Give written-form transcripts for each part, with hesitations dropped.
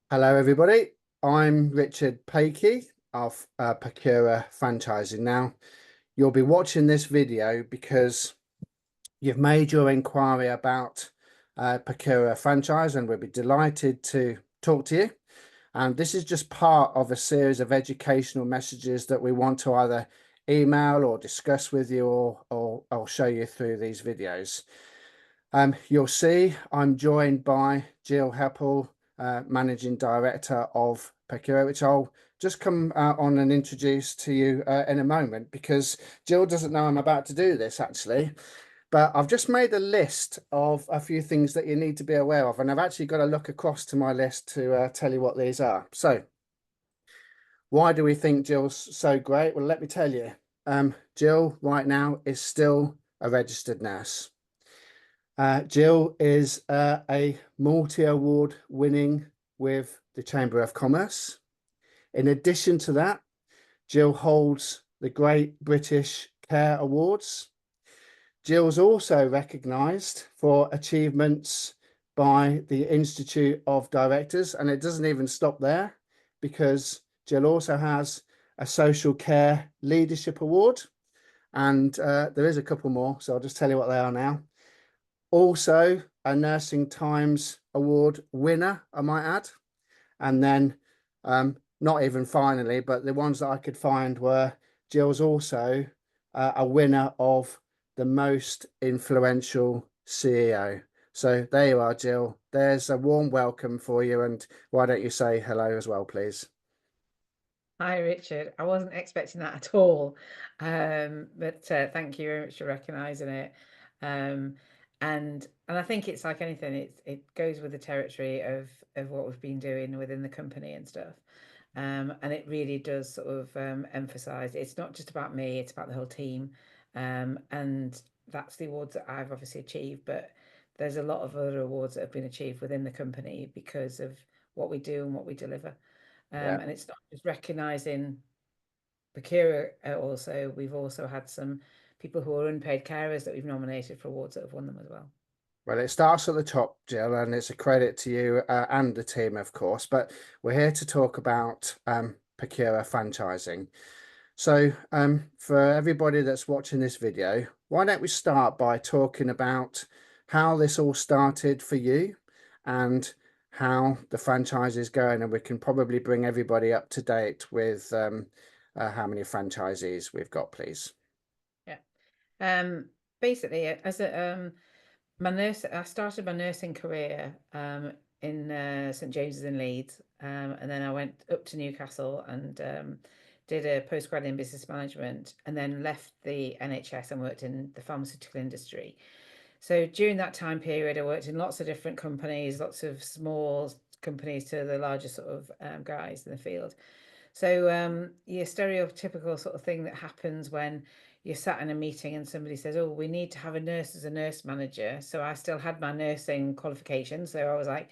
Hello, everybody. I'm Richard Pakey of Pecura Franchising. Now, you'll be watching this video because you've made your inquiry about Pecura franchise, and we'll be delighted to talk to you. And this is just part of a series of educational messages that we want to either email or discuss with you, or I'll show you through these videos. You'll see I'm joined by Jill Heppel, Managing Director of Pecura, which I'll just come on and introduce to you in a moment, because Jill doesn't know I'm about to do this actually. But I've just made a list of a few things that you need to be aware of, and I've actually got to look across to my list to tell you what these are. So, why do we think Jill's so great? Well, let me tell you. Jill right now is still a registered nurse. Jill is a multi-award winning with the Chamber of Commerce. In addition to that, Jill holds the Great British Care Awards. Jill's also recognised for achievements by the Institute of Directors, and it doesn't even stop there, because Jill also has a Social Care Leadership Award, and there is a couple more, so I'll just tell you what they are now. Also, a Nursing Times Award winner, I might add. And then, not even finally, but the ones that I could find were Jill's also a winner of the most influential CEO. So there you are, Jill. There's a warm welcome for you. And why don't you say hello as well, please? Hi, Richard. I wasn't expecting that at all. But thank you very much for recognizing it. Um, and I think it's like anything, it goes with the territory of what we've been doing within the company and stuff. And it really does sort of emphasize it's not just about me, it's about the whole team. And that's the awards that I've obviously achieved, but there's a lot of other awards that have been achieved within the company because of what we do and what we deliver. Yeah. And it's not just recognizing Pecura. Also, we've also had some people who are unpaid carers that we've nominated for awards that have won them as well. Well, it starts at the top, Jill, and it's a credit to you and the team, of course. But we're here to talk about Pecura franchising. So, for everybody that's watching this video, why don't we start by talking about how this all started for you and how the franchise is going, and we can probably bring everybody up to date with how many franchisees we've got, please. Yeah. Basically, as a my nurse, I started my nursing career in St James's in Leeds, and then I went up to Newcastle and did a postgrad in business management, and then left the NHS and worked in the pharmaceutical industry. So during that time period, I worked in lots of different companies, lots of small companies to the larger sort of guys in the field. So your stereotypical sort of thing that happens when you're sat in a meeting and somebody says, "Oh, we need to have a nurse as a nurse manager." So I still had my nursing qualifications. So I was like,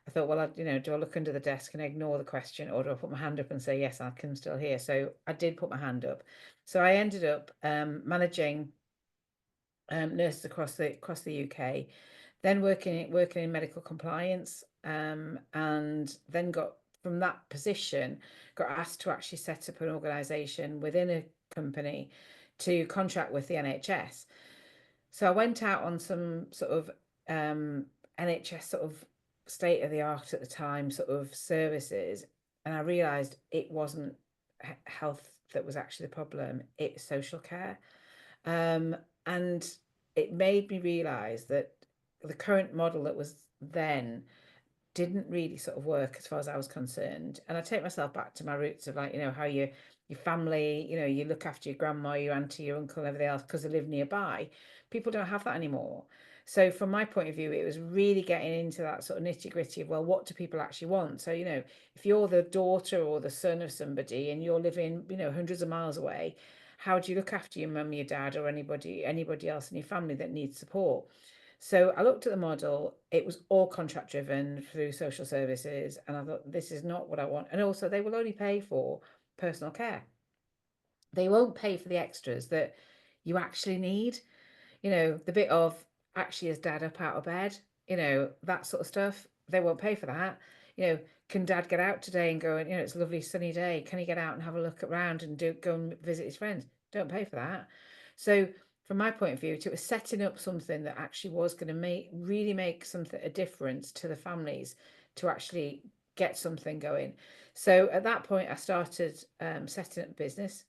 I thought, well, do I look under the desk and ignore the question, or do I put my hand up and say, yes, I can still hear? So I did put my hand up. So I ended up managing nurses across the UK, then working in medical compliance, and then got from that position got asked to actually set up an organisation within a company to contract with the NHS. So I went out on some sort of NHS sort of state of the art at the time sort of services, and I realised it wasn't health that was actually the problem; it's social care. And it made me realize that the current model that was then didn't really sort of work as far as I was concerned. And I take myself back to my roots of, like, how your family, you look after your grandma, your auntie, your uncle, and everything else because they live nearby. People don't have that anymore. So from my point of view, it was really getting into that sort of nitty gritty of, well, what do people actually want? So, if you're the daughter or the son of somebody and you're living, hundreds of miles away, how do you look after your mum, your dad, or anybody else in your family that needs support? So I looked at the model. It was all contract driven through social services. And I thought, this is not what I want. And also, they will only pay for personal care. They won't pay for the extras that you actually need. The bit of, actually, is dad up out of bed? That sort of stuff. They won't pay for that. can dad get out today and go, and it's a lovely sunny day, can he get out and have a look around and go and visit his friends? Don't pay for that. So from my point of view, it was setting up something that actually was going to really make something a difference to the families to actually get something going. So at that point, I started setting up business.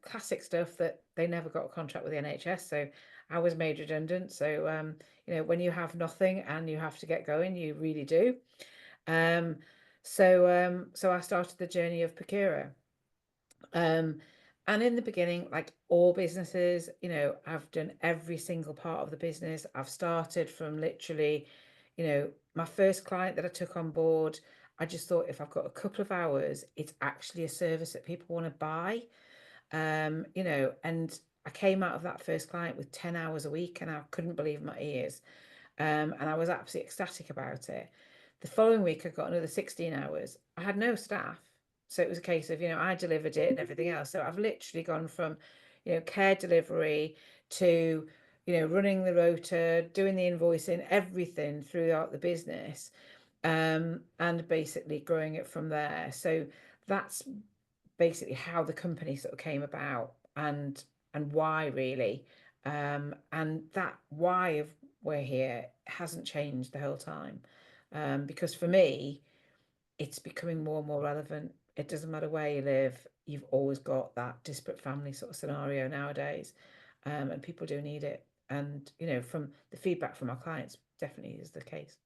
Classic stuff that they never got a contract with the NHS, so I was made redundant. So when you have nothing and you have to get going, you really do. So I started the journey of Pecura. And in the beginning, like all businesses, I've done every single part of the business. I've started from literally, my first client that I took on board, I just thought if I've got a couple of hours, it's actually a service that people want to buy. And I came out of that first client with 10 hours a week and I couldn't believe my ears. And I was absolutely ecstatic about it. The following week, I got another 16 hours. I had no staff. So it was a case of, I delivered it and everything else. So I've literally gone from, care delivery to, running the rota, doing the invoicing, everything throughout the business, and basically growing it from there. So that's basically how the company sort of came about and why really. And that why of we're here hasn't changed the whole time. Because for me, it's becoming more and more relevant. It doesn't matter where you live, you've always got that disparate family sort of scenario nowadays. And people do need it. And, from the feedback from our clients, definitely is the case.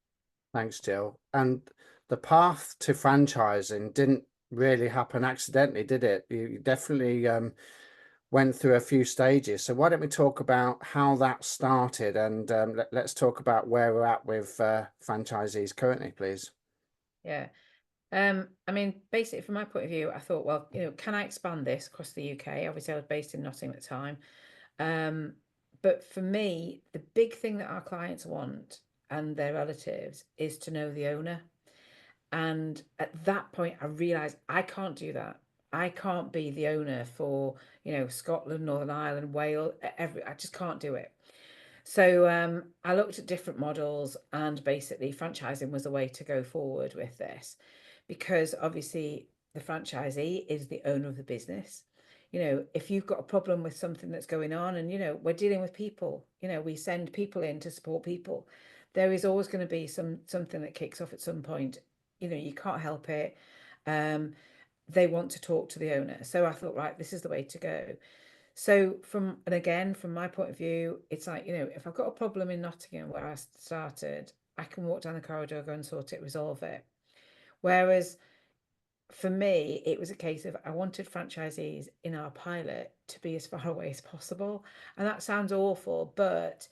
Thanks, Jill. And the path to franchising didn't really happen accidentally, did it? You definitely went through a few stages. So why don't we talk about how that started, and let's talk about where we're at with franchisees currently, please. Yeah. I mean, basically, from my point of view, I thought, well, can I expand this across the UK? Obviously, I was based in Nottingham at the time. Um, but for me, the big thing that our clients want and their relatives is to know the owner. And at that point, I realized I can't do that. I can't be the owner for, Scotland, Northern Ireland, Wales, I just can't do it. So I looked at different models, and basically franchising was a way to go forward with this, because obviously the franchisee is the owner of the business. If you've got a problem with something that's going on, and we're dealing with people, we send people in to support people, there is always going to be something that kicks off at some point. You can't help it. They want to talk to the owner. So I thought, right, this is the way to go. So from my point of view, it's like, if I've got a problem in Nottingham where I started, I can walk down the corridor, go and sort it, resolve it. Whereas for me, it was a case of I wanted franchisees in our pilot to be as far away as possible. And that sounds awful, but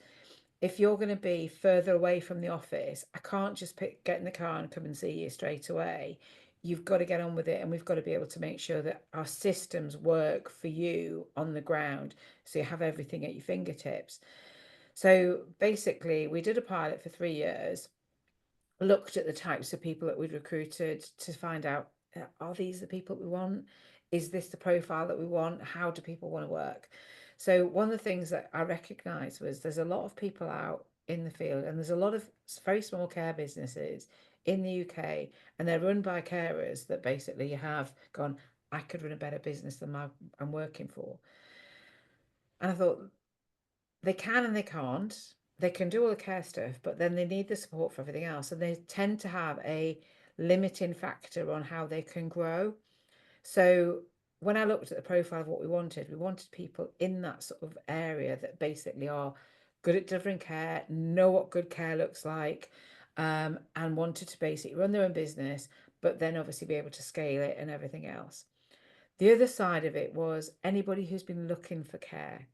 if you're going to be further away from the office, I can't just get in the car and come and see you straight away. You've got to get on with it, and we've got to be able to make sure that our systems work for you on the ground, so you have everything at your fingertips. So basically, we did a pilot for 3 years, looked at the types of people that we'd recruited to find out, are these the people we want? Is this the profile that we want? How do people want to work? So one of the things that I recognized was there's a lot of people out in the field, and there's a lot of very small care businesses in the UK, and they're run by carers that basically have gone, I could run a better business than I'm working for. And I thought, they can and they can't. They can do all the care stuff, but then they need the support for everything else. And they tend to have a limiting factor on how they can grow. So when I looked at the profile of what we wanted people in that sort of area that basically are good at delivering care, know what good care looks like, and wanted to basically run their own business, but then obviously be able to scale it and everything else. The other side of it was anybody who's been looking for care,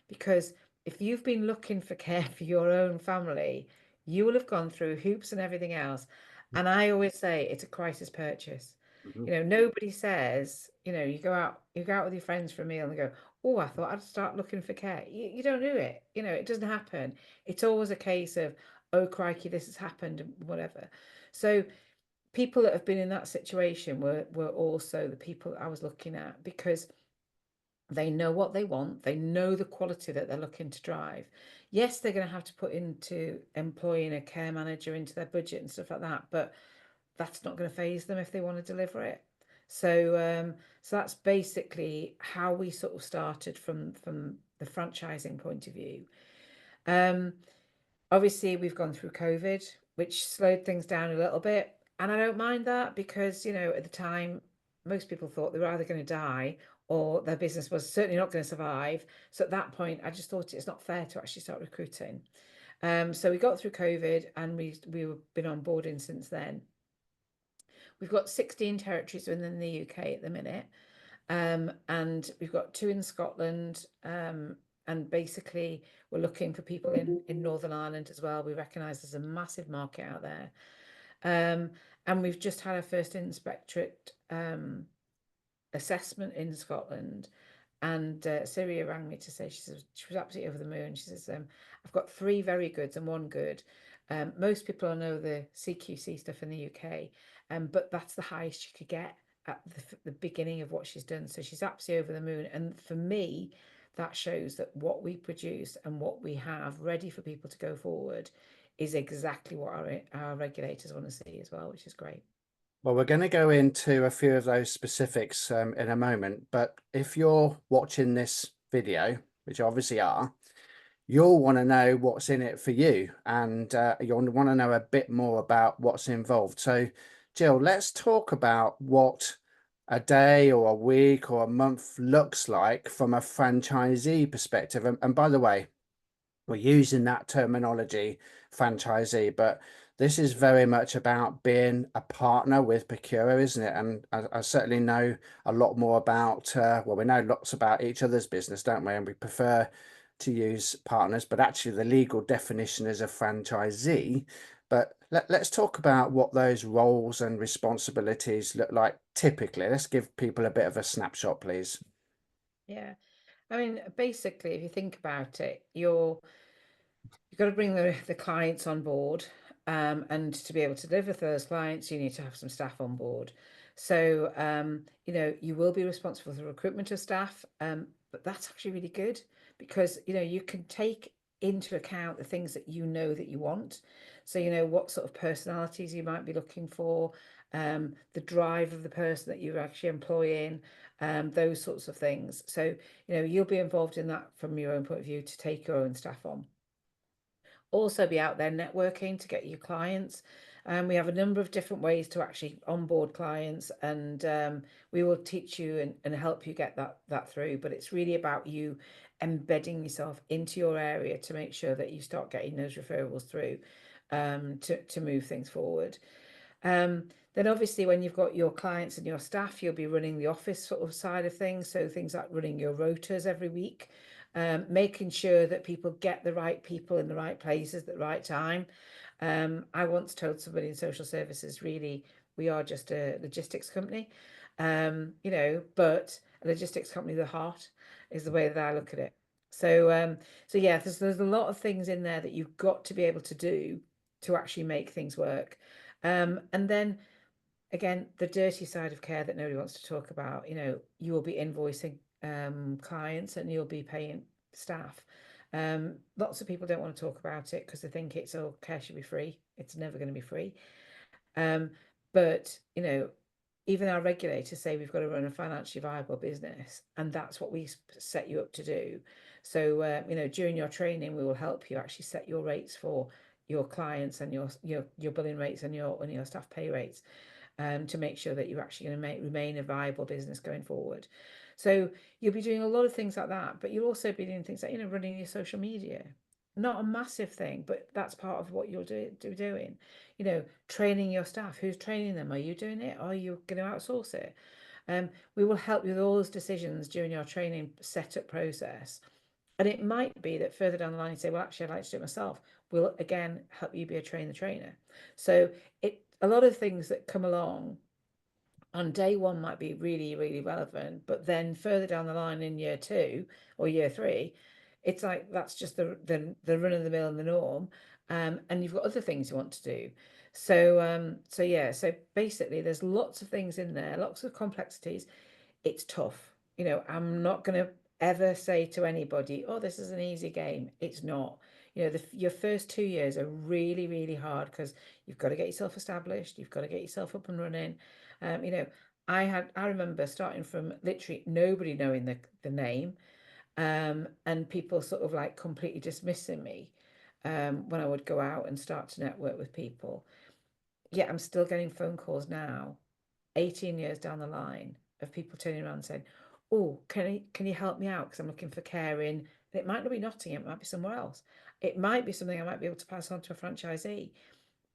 because if you've been looking for care for your own family, you will have gone through hoops and everything else. And I always say it's a crisis purchase. Mhm. Nobody says, you go out with your friends for a meal and go, oh, I thought I'd start looking for care. You don't do it. It doesn't happen. It's always a case of, oh, crikey, this has happened, and whatever. So people that have been in that situation were also the people that I was looking at, because they know what they want. They know the quality that they're looking to drive. Yes, they're going to have to put into employing a care manager into their budget and stuff like that. But that's not going to phase them if they want to deliver it. So that's basically how we sort of started from the franchising point of view. Um, Obviously, we've gone through COVID, which slowed things down a little bit. And I don't mind that because, at the time, most people thought they were either going to die or their business was certainly not going to survive. So at that point, I just thought it's not fair to actually start recruiting. So we got through COVID and we've been onboarding since then. We've got 16 territories within the UK at the minute. And we've got 2 in Scotland. And basically, we're looking for people in Northern Ireland as well. We recognise there's a massive market out there. And we've just had our first inspectorate assessment in Scotland. And Syria rang me to say, she was absolutely over the moon. She says, I've got 3 very goods and 1 good. Most people know the CQC stuff in the UK, but that's the highest you could get at the beginning of what she's done. So she's absolutely over the moon. And for me, that shows that what we produce and what we have ready for people to go forward is exactly what our regulators want to see as well, which is great. Well, we're going to go into a few of those specifics in a moment, but if you're watching this video, which you obviously are, you'll want to know what's in it for you, and you'll want to know a bit more about what's involved. So, Jill, let's talk about what a day or a week or a month looks like from a franchisee perspective. And by the way, we're using that terminology, franchisee, but this is very much about being a partner with Pecura, isn't it? And I certainly know a lot more about, well, we know lots about each other's business, don't we? And we prefer to use partners, but actually the legal definition is a franchisee. But let's talk about what those roles and responsibilities look like typically. Let's give people a bit of a snapshot, please. Yeah. I mean, basically, if you think about it, you've got to bring the clients on board. And to be able to deliver for those clients, you need to have some staff on board. So, you will be responsible for the recruitment of staff, but that's actually really good because, you can take into account the things that that you want. So, what sort of personalities you might be looking for, the drive of the person that you're actually employing, those sorts of things. So, you'll be involved in that from your own point of view to take your own staff on. Also be out there networking to get your clients. We have a number of different ways to actually onboard clients, and we will teach you and help you get that through. But it's really about you embedding yourself into your area to make sure that you start getting those referrals through, to move things forward. Then obviously when you've got your clients and your staff, you'll be running the office sort of side of things. So things like running your rotas every week, making sure that people get the right people in the right places at the right time. I once told somebody in social services, really, we are just a logistics company, but a logistics company, the heart is the way that I look at it. So yeah, there's a lot of things in there that you've got to be able to do to actually make things work. And then again, the dirty side of care that nobody wants to talk about, you will be invoicing clients and you'll be paying staff. Lots of people don't want to talk about it because they think care should be free. It's never going to be free. But even our regulators say we've got to run a financially viable business, and that's what we set you up to do. So during your training, we will help you actually set your rates for your clients and your billing rates and your staff pay rates, to make sure that you're actually going to remain a viable business going forward. So you'll be doing a lot of things like that, but you'll also be doing things like running your social media. Not a massive thing, but that's part of what you'll doing. Training your staff. Who's training them? Are you doing it? Or are you going to outsource it? We will help you with all those decisions during your training setup process. And it might be that further down the line you say, well, actually, I'd like to do it myself. We'll again help you be a trainer. So a lot of things that come along on day one might be really, really relevant, but then further down the line in year 2 or year 3, it's like that's just the run of the mill and the norm. And you've got other things you want to do. So yeah, so basically there's lots of things in there, lots of complexities. It's tough. I'm not going to ever say to anybody, oh, this is an easy game. It's not. your first 2 years are really, really hard because you've got to get yourself established, you've got to get yourself up and running. You know, I remember starting from literally nobody knowing the name, and people sort of like completely dismissing me, when I would go out and start to network with people. Yeah, I'm still getting phone calls now, 18 years down the line, of people turning around and saying, "Oh, can you help me out? Because I'm looking for care in," and it might not be Nottingham, it might be somewhere else. It might be something I might be able to pass on to a franchisee.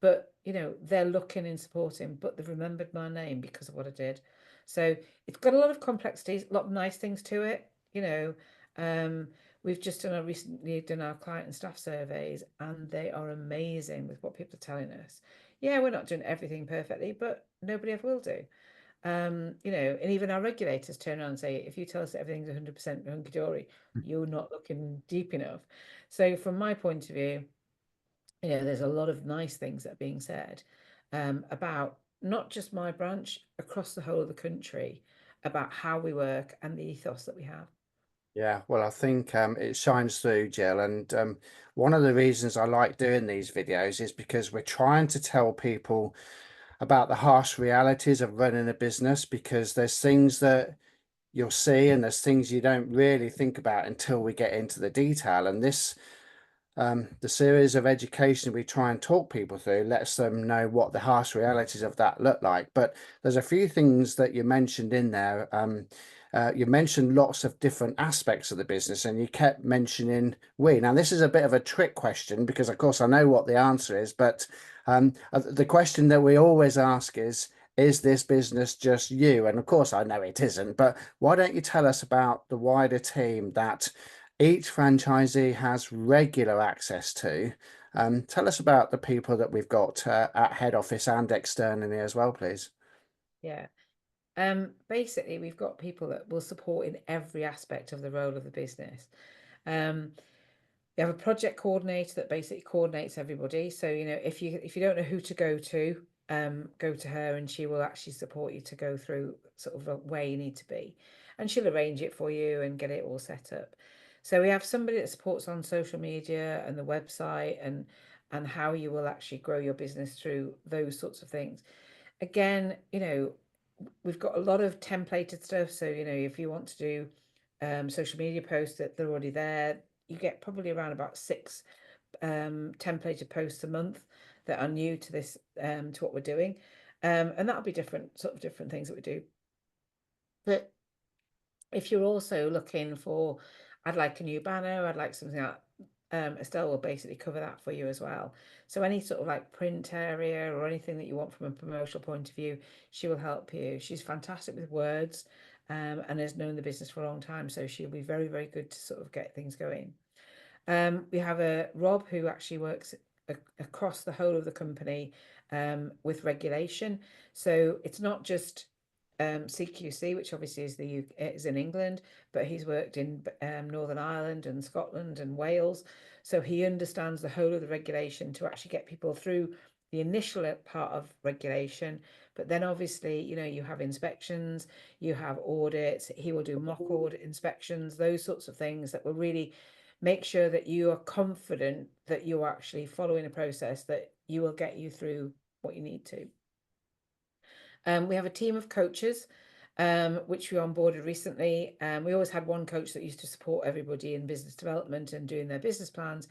But they're looking and supporting, but they've remembered my name because of what I did. So it's got a lot of complexities, a lot of nice things to it. Um, we've just recently done our client and staff surveys, and they are amazing with what people are telling us. Yeah, we're not doing everything perfectly, but nobody ever will do. And even our regulators turn around and say, if you tell us that everything's 100% hunky-dory, you're not looking deep enough. So from my point of view, there's a lot of nice things that are being said, about not just my branch, across the whole of the country, about how we work and the ethos that we have. Yeah, well, I think it shines through, Jill. And one of the reasons I like doing these videos is because we're trying to tell people about the harsh realities of running a business, because there's things that you'll see and there's things you don't really think about until we get into the detail. And the series of education we try and talk people through lets them know what the harsh realities of that look like. But there's a few things that you mentioned in there. You mentioned lots of different aspects of the business, and you kept mentioning we. Now, this is a bit of a trick question because, of course, I know what the answer is, but the question that we always ask is this business just you? And of course, I know it isn't, but why don't you tell us about the wider team that each franchisee has regular access to? Tell us about the people that we've got at head office and externally as well, please. Yeah. Basically, we've got people that will support in every aspect of the role of the business. Um, we have a project coordinator that basically coordinates everybody. So, if you don't know who to go to her, and she will actually support you to go through sort of where you need to be, and she'll arrange it for you and get it all set up. So we have somebody that supports on social media and the website, and how you will actually grow your business through those sorts of things. Again, we've got a lot of templated stuff. So, if you want to do social media posts, that they're already there. You get probably around about 6 templated posts a month that are new to this, to what we're doing. And that'll be different things that we do. But if you're also looking for, I'd like a new banner, I'd like something like, Estelle will basically cover that for you as well. So any sort of like print area or anything that you want from a promotional point of view, she will help you. She's fantastic with words, and has known the business for a long time, so she'll be very, very good to sort of get things going. We have a Rob who actually works across the whole of the company, with regulation. So it's not just CQC, which obviously is in England, but he's worked in Northern Ireland and Scotland and Wales. So he understands the whole of the regulation to actually get people through the initial part of regulation. But then obviously, you have inspections, you have audits. He will do mock audit inspections, those sorts of things that will really make sure that you are confident that you're actually following a process that you will get you through what you need to. We have a team of coaches, which we onboarded recently. We always had one coach that used to support everybody in business development and doing their business plans,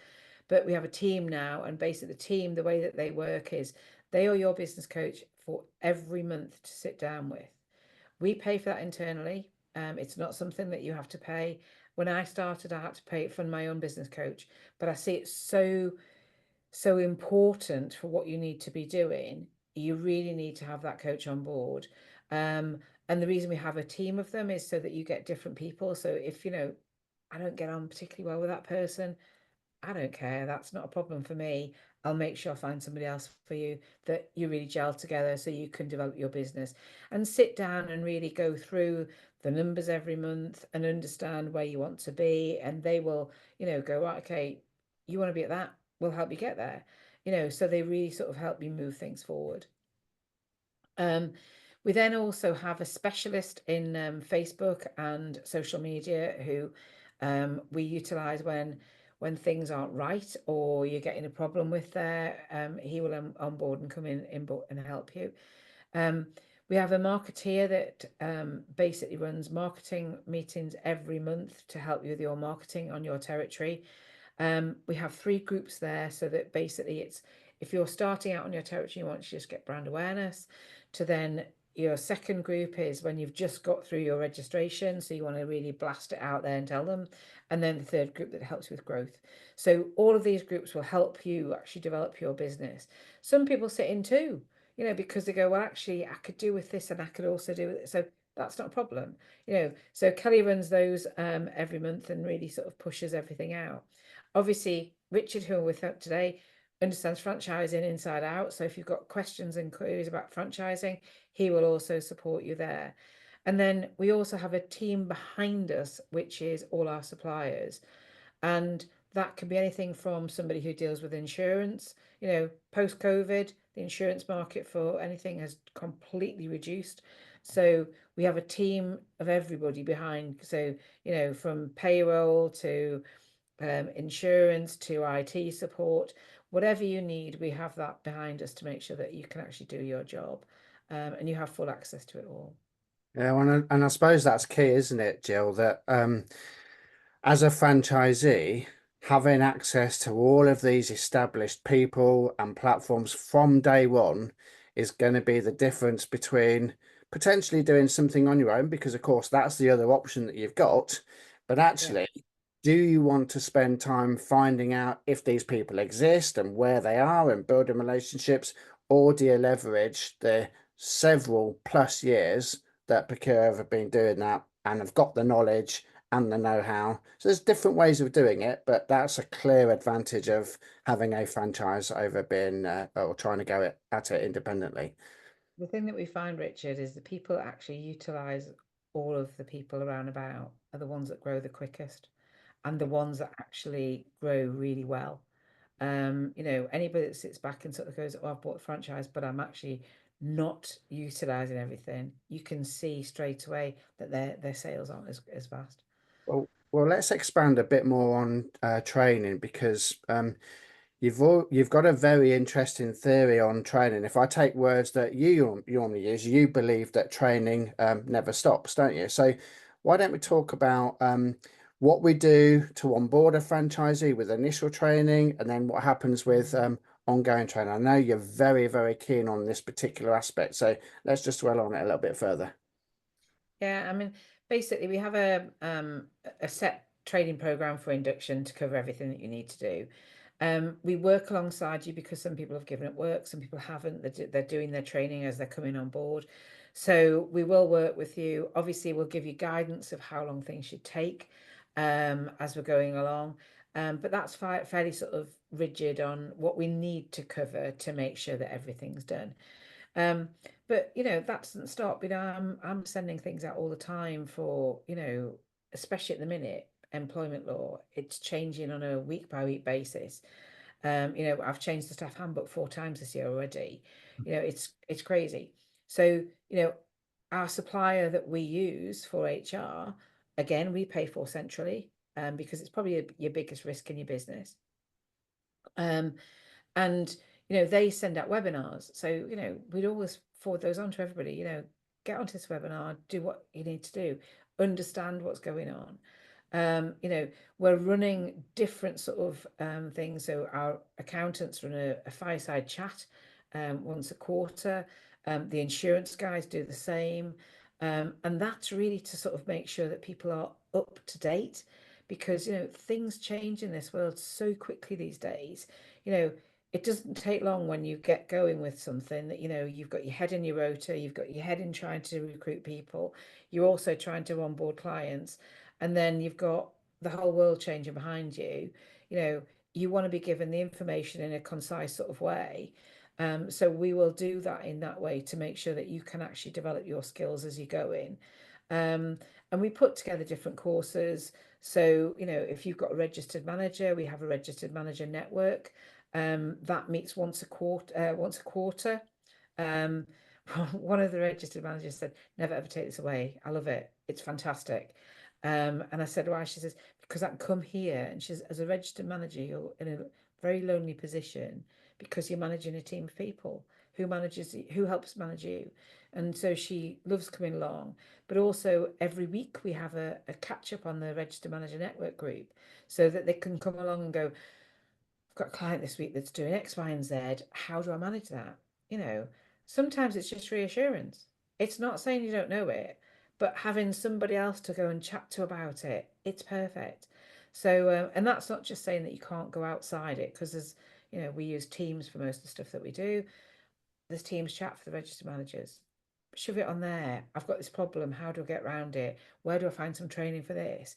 but we have a team now, and basically the team, the way that they work is they are your business coach for every month to sit down with. We pay for that internally. It's not something that you have to pay. When I started, I had to pay fund my own business coach, but I see it so important for what you need to be doing. You really need to have that coach on board. And the reason we have a team of them is so that you get different people. So if I don't get on particularly well with that person, I don't care. That's not a problem for me. I'll make sure I find somebody else for you that you really gel together so you can develop your business and sit down and really go through the numbers every month and understand where you want to be. And they will, go, right, okay, you want to be at that, we'll help you get there. So they really sort of help you move things forward. We then also have a specialist in Facebook and social media who we utilize when when things aren't right or you're getting a problem with there, he will on board and come in and help you. We have a marketeer that basically runs marketing meetings every month to help you with your marketing on your territory. We have 3 groups there, so that basically it's, if you're starting out on your territory, you want to just get brand awareness, to then your second group is when you've just got through your registration, so you want to really blast it out there and tell them, and then the third group that helps with growth. So all of these groups will help you actually develop your business. Some people sit in too, because they go, well, actually, I could do with this and I could also do it. So that's not a problem, So Kelly runs those every month and really sort of pushes everything out. Obviously, Richard, who we're with today, understands franchising inside out. So if you've got questions and queries about franchising, he will also support you there. And then we also have a team behind us, which is all our suppliers. And that can be anything from somebody who deals with insurance. Post COVID, the insurance market for anything has completely reduced. So we have a team of everybody behind. So, from payroll to insurance to IT support, whatever you need, we have that behind us to make sure that you can actually do your job, and you have full access to it all. Yeah, and I suppose that's key, isn't it, Jill? That as a franchisee, having access to all of these established people and platforms from day one is going to be the difference between potentially doing something on your own, because of course that's the other option that you've got. But Yeah. actually, do you want to spend time finding out if these people exist and where they are and building relationships, or do you leverage the several plus years that Pecura have been doing that and have got the knowledge and the know-how? So there's different ways of doing it, but that's a clear advantage of having a franchise over being or trying to go at it independently. The thing that we find, Richard, is the people that actually utilize all of the people around about are the ones that grow the quickest and the ones that actually grow really well. Anybody that sits back and sort of goes, "Oh, I've bought a franchise, but I'm actually not utilizing everything," you can see straight away that their sales aren't as fast. Well, let's expand a bit more on training, because you've got a very interesting theory on training. If I take words that you normally use, you believe that training never stops, don't you? So why don't we talk about what we do to onboard a franchisee with initial training, and then what happens with ongoing training? I know you're very, very keen on this particular aspect, so let's just dwell on it a little bit further. Yeah, I mean, basically, we have a set training program for induction to cover everything that you need to do. We work alongside you because some people have given up work, some people haven't. They're doing their training as they're coming on board. So we will work with you. Obviously, we'll give you guidance of how long things should take as we're going along. But that's fairly sort of rigid on what we need to cover to make sure that everything's done. Um, but that doesn't stop. I'm sending things out all the time for, especially at the minute, employment law. It's changing on a week by week basis. I've changed the staff handbook 4 times this year already. It's crazy. So, our supplier that we use for HR, again, we pay for centrally, because it's probably your biggest risk in your business. Um, and they send out webinars, so we'd always forward those on to everybody. Get onto this webinar, do what you need to do, understand what's going on. We're running different sort of things. So our accountants run a fireside chat once a quarter. The insurance guys do the same, and that's really to sort of make sure that people are up to date, because things change in this world so quickly these days. It doesn't take long when you get going with something that you've got your head in your rota, you've got your head in trying to recruit people, you're also trying to onboard clients, and then you've got the whole world changing behind you. You want to be given the information in a concise sort of way. So we will do that in that way to make sure that you can actually develop your skills as you go in. And we put together different courses. So, if you've got a registered manager, we have a registered manager network that meets once a quarter. Um, one of the registered managers said, "Never ever take this away. I love it. It's fantastic." And I said, "Why?" She says, because I can come here, and she's, as a registered manager, you're in a very lonely position because you're managing a team of people who helps manage you. And so she loves coming along. But also every week we have a catch up on the registered manager network group, so that they can come along and go, I've got a client this week that's doing X, Y, and Z. How do I manage that? You know, sometimes it's just reassurance. It's not saying you don't know it, but having somebody else to go and chat to about it, it's perfect. So, and that's not just saying that you can't go outside it, because there's, we use Teams for most of the stuff that we do. There's Teams chat for the registered managers. Shove it on there. I've got this problem. How do I get around it? Where do I find some training for this?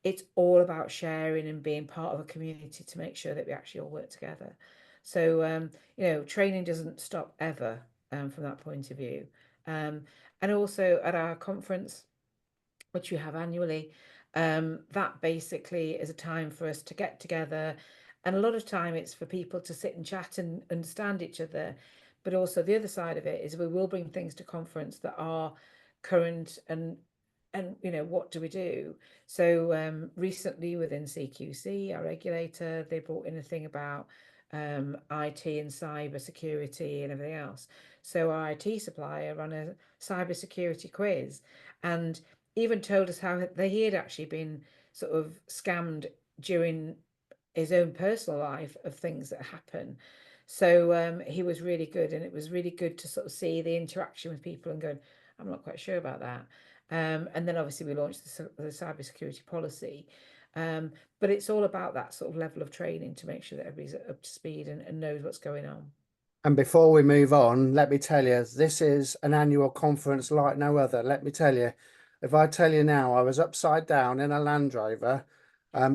It's all about sharing and being part of a community to make sure that we actually all work together. So, training doesn't stop ever, from that point of view. Um, and also at our conference, which we have annually, that basically is a time for us to get together. And a lot of time it's for people to sit and chat and understand each other. But also the other side of it is we will bring things to conference that are current, and what do we do? So recently within CQC, our regulator, they brought in a thing about IT and cyber security and everything else. So our IT supplier ran a cyber security quiz, and even told us how he had actually been sort of scammed during his own personal life of things that happen. So he was really good, and it was really good to sort of see the interaction with people and going, I'm not quite sure about that. And then obviously we launched the cyber security policy. But it's all about that sort of level of training to make sure that everybody's up to speed and knows what's going on. And before we move on, let me tell you, this is an annual conference like no other. Let me tell you, if I tell you now, I was upside down in a Land Rover,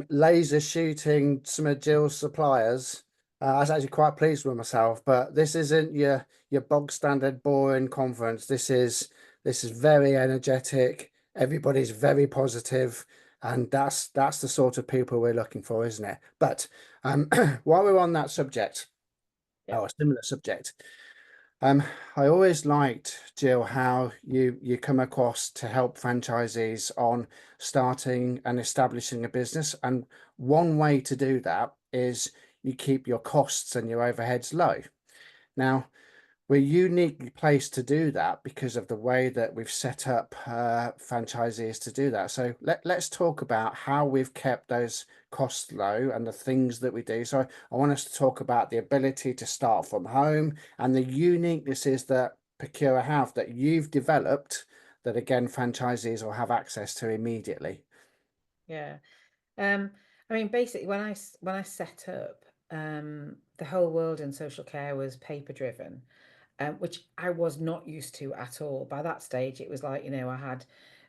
laser shooting some of Jill's suppliers. I was actually quite pleased with myself, but this isn't your bog standard boring conference. This is very energetic. Everybody's very positive, and that's the sort of people we're looking for, isn't it? But while we're on that subject, Yeah. oh, a similar subject. Um, I always liked, Jill, how you come across to help franchisees on starting and establishing a business. And one way to do that is you keep your costs and your overheads low. Now, we're uniquely placed to do that because of the way that we've set up franchisees to do that. So let's talk about how we've kept those costs low and the things that we do. So I want us to talk about the ability to start from home and the uniquenesses that Pecura have that you've developed that, again, franchisees will have access to immediately. Yeah. I mean, basically, when I set up, the whole world in social care was paper driven, which I was not used to at all. By that stage, it was like, I had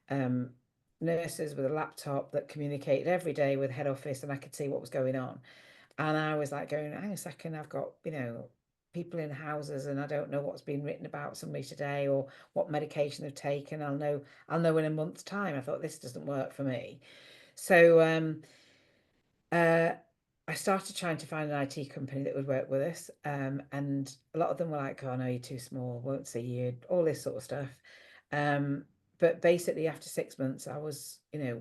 um, nurses with a laptop that communicated every day with head office, and I could see what was going on. And I was like going, hang a second, I've got, people in houses, and I don't know what's been written about somebody today or what medication they've taken. I'll know in a month's time. I thought this doesn't work for me. So uh, I started trying to find an IT company that would work with us. And a lot of them were like, oh, no, you're too small, won't see you, all this sort of stuff. Um, but basically, after 6 months,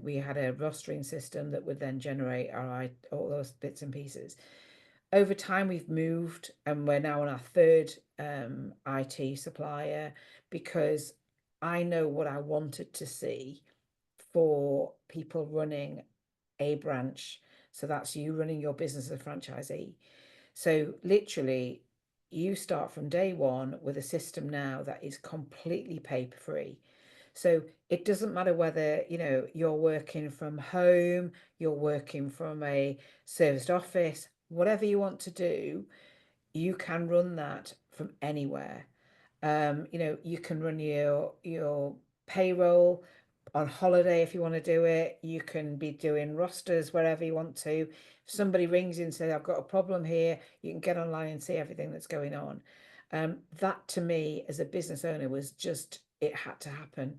we had a rostering system that would then generate all those bits and pieces. Over time, we've moved, and we're now on our third IT supplier, because I know what I wanted to see for people running a branch. So that's you running your business as a franchisee. So literally, you start from day one with a system now that is completely paper free. So it doesn't matter whether, you're working from home, you're working from a serviced office, whatever you want to do, you can run that from anywhere. You can run your payroll on holiday if you want to do it. You can be doing rosters wherever you want to. If somebody rings you and says, I've got a problem here, you can get online and see everything that's going on. That to me, as a business owner, was just, it had to happen.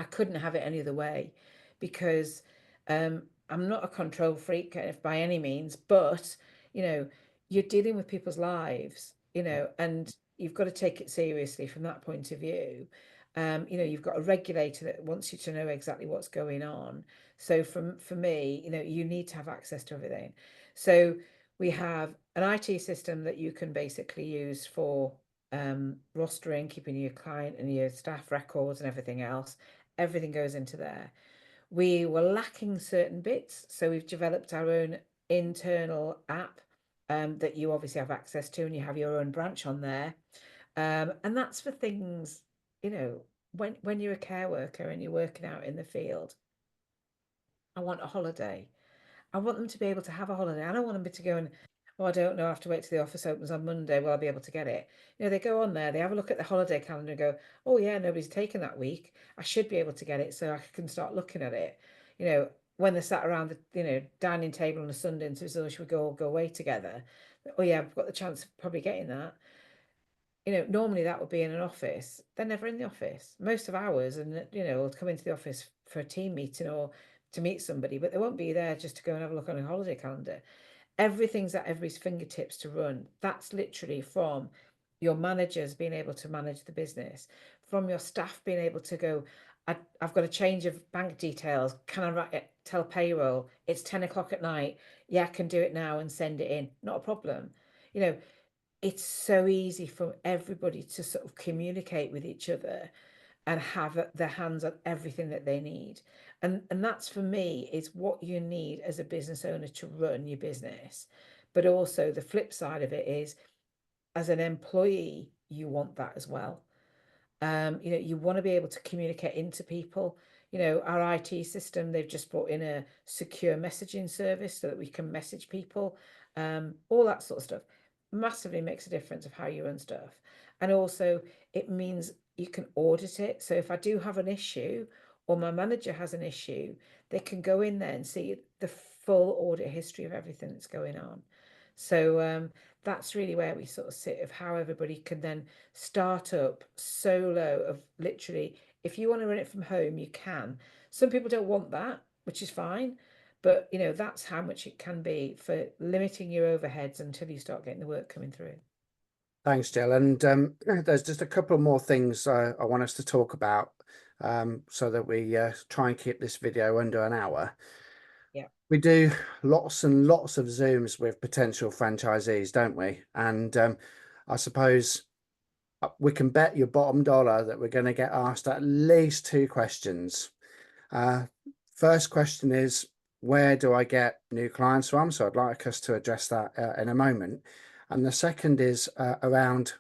I couldn't have it any other way, because I'm not a control freak by any means, but you know, you're dealing with people's lives, and you've got to take it seriously from that point of view. You've got a regulator that wants you to know exactly what's going on. So for me, you need to have access to everything. So we have an IT system that you can basically use for rostering, keeping your client and your staff records and everything else. Everything goes into there. We were lacking certain bits, so we've developed our own internal app that you obviously have access to, and you have your own branch on there. And that's for things, you know, when you're a care worker and you're working out in the field. I want a holiday. I want them to be able to have a holiday. I don't want them to go and, oh, I don't know, I have to wait till the office opens on Monday. Will I be able to get it? They go on there, they have a look at the holiday calendar and go, oh, yeah, nobody's taken that week. I should be able to get it so I can start looking at it. When they're sat around the, dining table on a Sunday and says, oh, should we go away together? Oh, yeah, I've got the chance of probably getting that. Normally that would be in an office. They're never in the office. Most of ours, and will come into the office for a team meeting or to meet somebody, but they won't be there just to go and have a look on a holiday calendar. Everything's at everybody's fingertips to run. That's literally from your managers being able to manage the business, from your staff being able to go, I've got a change of bank details. Can I tell payroll it's 10 o'clock at night? Yeah, I can do it now and send it in. Not a problem. You know, it's so easy for everybody to sort of communicate with each other and have their hands on everything that they need. And that's, for me, is what you need as a business owner to run your business. But also the flip side of it is, as an employee, you want that as well. You want to be able to communicate into people. Our IT system, they've just brought in a secure messaging service so that we can message people, all that sort of stuff. Massively makes a difference of how you run stuff. And also, it means you can audit it. So if I do have an issue or my manager has an issue, they can go in there and see the full audit history of everything that's going on. So that's really where we sort of sit, of how everybody can then start up solo, of literally, if you want to run it from home, you can. Some people don't want that, which is fine, but that's how much it can be for limiting your overheads until you start getting the work coming through. Thanks, Jill. And there's just a couple more things I want us to talk about, so that we try and keep this video under an hour. Yeah. We do lots and lots of Zooms with potential franchisees, don't we? And I suppose we can bet your bottom dollar that we're going to get asked at least two questions. First question is, where do I get new clients from? So I'd like us to address that in a moment. And the second is around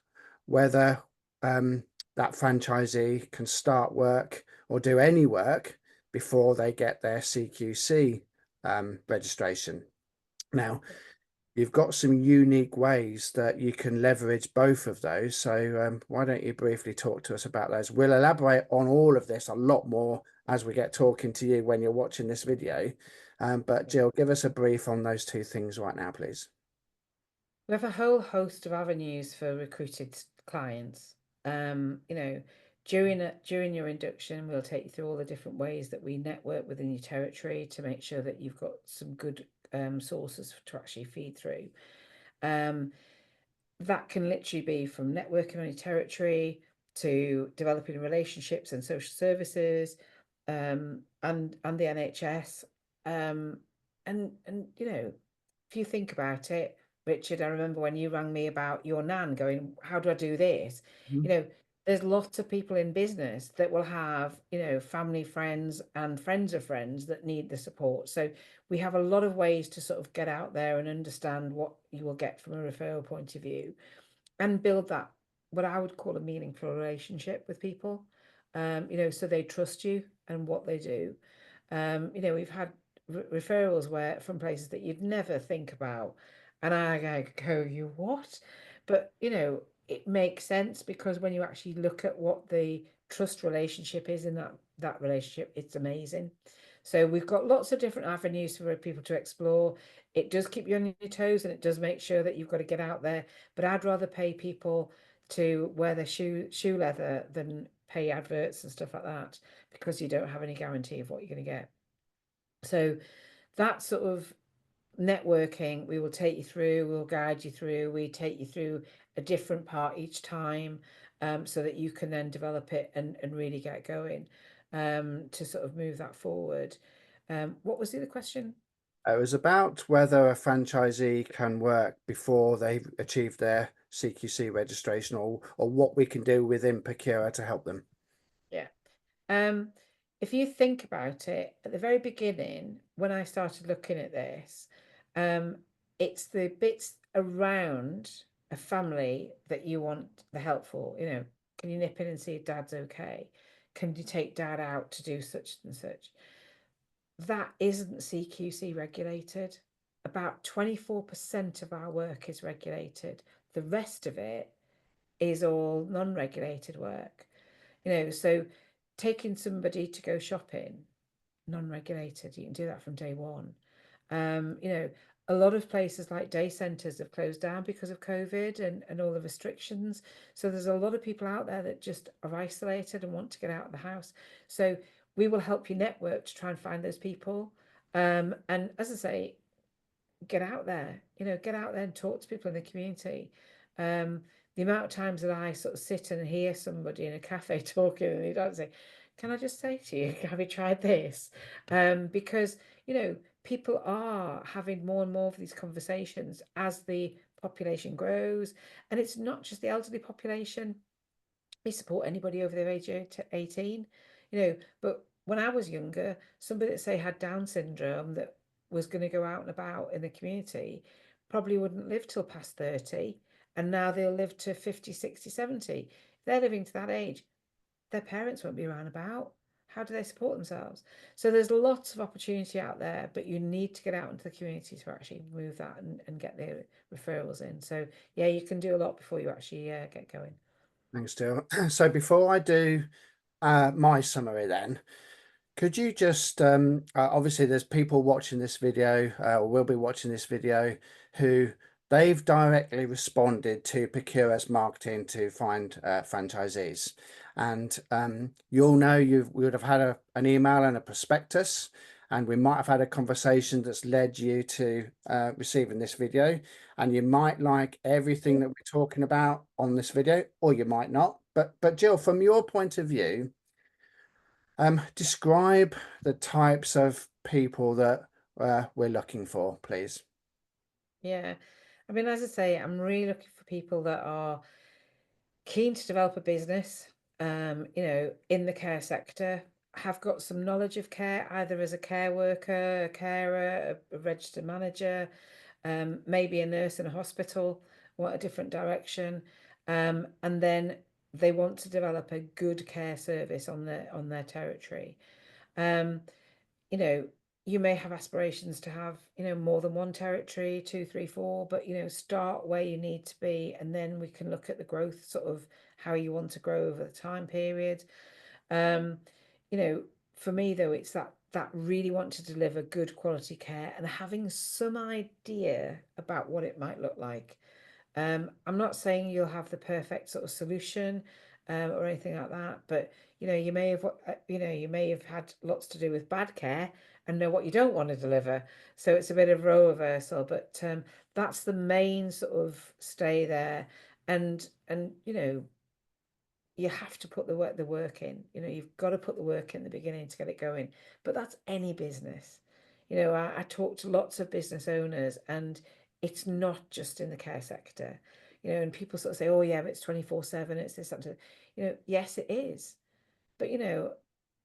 whether that franchisee can start work or do any work before they get their CQC registration. Now, you've got some unique ways that you can leverage both of those. So why don't you briefly talk to us about those? We'll elaborate on all of this a lot more as we get talking to you when you're watching this video. But Jill, give us a brief on those two things right now, please. We have a whole host of avenues for recruited clients. During your induction, we'll take you through all the different ways that we network within your territory to make sure that you've got some good sources to actually feed through. That can literally be from networking on your territory to developing relationships and social services, and the NHS. And if you think about it, Richard, I remember when you rang me about your nan going, how do I do this? Mhm. There's lots of people in business that will have, family, friends, and friends of friends that need the support. So we have a lot of ways to sort of get out there and understand what you will get from a referral point of view, and build that, what I would call, a meaningful relationship with people, so they trust you and what they do. We've had referrals where from places that you'd never think about, and I go, you what? But it makes sense, because when you actually look at what the trust relationship is in that relationship, it's amazing. So we've got lots of different avenues for people to explore. It does keep you on your toes, and it does make sure that you've got to get out there. But I'd rather pay people to wear their shoe leather than pay adverts and stuff like that, because you don't have any guarantee of what you're going to get. So that sort of networking we will take you through, we'll guide you through, we take you through a different part each time, so that you can then develop it and really get going, to sort of move that forward. What was the other question? It was about whether a franchisee can work before they've achieved their CQC registration, or what we can do within Pecura to help them. Yeah. Um, if you think about it, at the very beginning, when I started looking at this, um, it's the bits around a family that you want the help for. You know, can you nip in and see if dad's okay? Can you take dad out to do such and such? That isn't CQC regulated. About 24% of our work is regulated. The rest of it is all non-regulated work. You know, so taking somebody to go shopping, non-regulated, you can do that from day one. You know, a lot of places like day centres have closed down because of COVID and all the restrictions. So there's a lot of people out there that just are isolated and want to get out of the house. So we will help you network to try and find those people. And as I say, get out there, you know, get out there and talk to people in the community. The amount of times that I sort of sit and hear somebody in a cafe talking and they don't say, can I just say to you, have you tried this? Because, you know, people are having more and more of these conversations as the population grows. And it's not just the elderly population. We support anybody over the age of 18, you know, but when I was younger, somebody that say had Down syndrome that was going to go out and about in the community probably wouldn't live till past 30, and now they'll live to 50, 60, 70. If they're living to that age, their parents won't be around about. How do they support themselves? So there's lots of opportunity out there, but you need to get out into the community to actually move that and get the referrals in. So yeah, you can do a lot before you actually get going. Thanks, Jill. So before I do my summary then, could you just obviously there's people watching this video, or will be watching this video, who they've directly responded to Pecura's marketing to find franchisees. And you'll know we would have had an email and a prospectus, and we might have had a conversation that's led you to receiving this video. And you might like everything that we're talking about on this video, or you might not. But Jill, from your point of view, describe the types of people that we're looking for, please. Yeah. I mean, as I say, I'm really looking for people that are keen to develop a business, you know, in the care sector, have got some knowledge of care, either as a care worker, a carer, a registered manager, maybe a nurse in a hospital, want a different direction. And then they want to develop a good care service on their territory. Um, you know, you may have aspirations to have, you know, more than one territory, 2, 3, 4, but, you know, start where you need to be. And then we can look at the growth, sort of how you want to grow over the time period. Um, you know, for me though, it's that really want to deliver good quality care and having some idea about what it might look like. I'm not saying you'll have the perfect sort of solution, or anything like that, but you know, you may have had lots to do with bad care and know what you don't want to deliver. So it's a bit of role reversal, but that's the main sort of stay there, and you know, you have to put the work in. You know, you've got to put the work in the beginning to get it going. But that's any business. You know, I talk to lots of business owners, and it's not just in the care sector. You know, and people sort of say, "Oh yeah, but it's 24/7. It's this, that, and that." You know, yes, it is. But you know,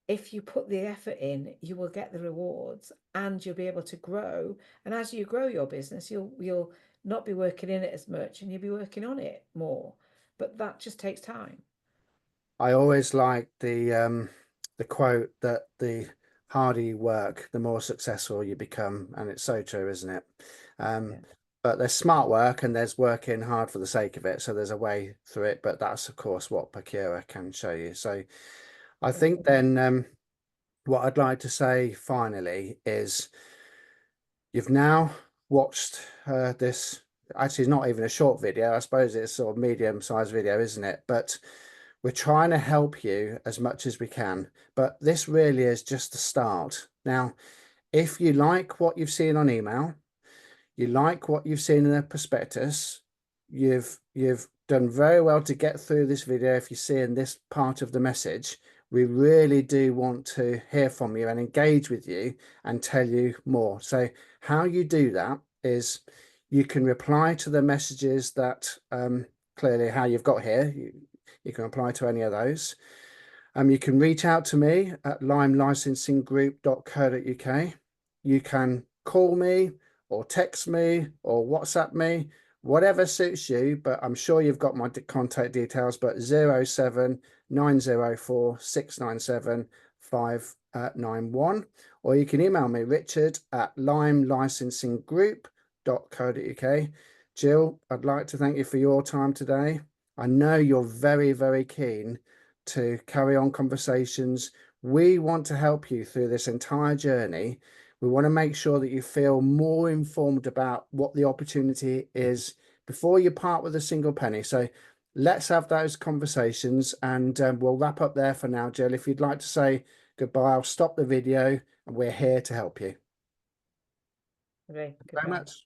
if you put the effort in, you will get the rewards, and you'll be able to grow. And as you grow your business, you'll not be working in it as much, and you'll be working on it more. But that just takes time. I always like the quote that the harder you work, the more successful you become, and it's so true, isn't it? Um, Yeah. but there's smart work and there's working hard for the sake of it. So there's a way through it, but that's of course what Pecura can show you. So I Yeah. think then what I'd like to say finally is you've now watched this. Actually, it's not even a short video. I suppose it's sort of medium-sized video, isn't it? But we're trying to help you as much as we can. But this really is just the start. Now, if you like what you've seen on email, you like what you've seen in the prospectus, you've done very well to get through this video. If you see in this part of the message, we really do want to hear from you and engage with you and tell you more. So how you do that is you can reply to the messages that clearly how you've got here. You can reply to any of those. You can reach out to me at limelicensinggroup.co.uk. You can call me or text me or WhatsApp me, whatever suits you, but I'm sure you've got my contact details, but 07904 697 591, or you can email me, Richard at limelicinsinggroup.co.uk. Jill, I'd like to thank you for your time today. I know you're very, very keen to carry on conversations. We want to help you through this entire journey. We want to make sure that you feel more informed about what the opportunity is before you part with a single penny. So let's have those conversations, and we'll wrap up there for now. Jill, if you'd like to say goodbye, I'll stop the video, and we're here to help you. Okay, Very goodbye. much.